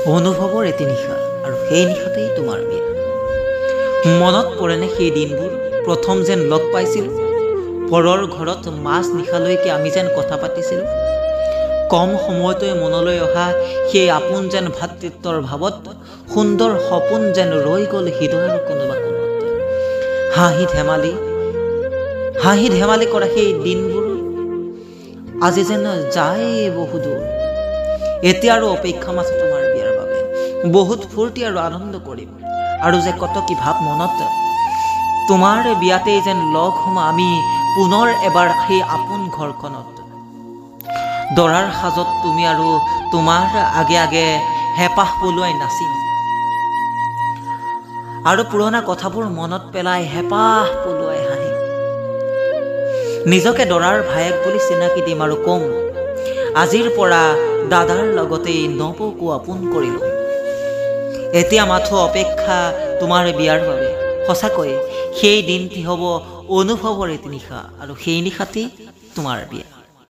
অনুভৱৰ এটি নিশা আৰু সেই নিশাতেই তোমাৰ বিয়া। মনত পৰেনে সেই দিনবোৰ প্ৰথম যেন লগ পাইছিলোঁ, পৰৰ ঘৰত মাজ নিশালৈকে আমি যেন কথা পাতিছিলোঁ। কম সময়তে মনলৈ অহা সেই আপোন যেন ভাতৃত্বৰ ভাৱত সুন্দৰ সপোন যেন ৰৈ গ'ল হৃদয়ৰ কোনোবা কোণত। হাঁহি ধেমালি কৰা সেই দিনবোৰ আজি যেন যায় বহুদূৰ। এতিয়া আৰু অপেক্ষা মাথো তোমাৰ বিয়াৰ বাবে, বহুত ফূৰ্তি আৰু আনন্দ কৰিম। আৰু যে কত কি ভাৱ মনত, তোমাৰ বিয়াতেই যেন লগ হ'ম আমি পুনৰ এবাৰ সেই আপোন ঘৰখনত। দৰাৰ সাজত তুমি আৰু তোমাৰ আগে আগে হেঁপাহ পলুৱাই নাচিম, আৰু পুৰণা কথাবোৰ মনত পেলাই হেঁপাহ পলুৱাই হাঁহিম। নিজকে দৰাৰ ভায়েক বুলি চিনাকি দিম আৰু কম, আজিৰ পৰা দাদাৰ লগতেই নবৌকো আপোন কৰিলোঁ। এতিয়া মাথো অপেক্ষা তোমাৰ বিয়াৰ বাবে। সঁচাকৈ সেই দিনটি হ'ব অনুভৱৰ এটি নিশা, আৰু সেই নিশাতেই তোমাৰ বিয়া।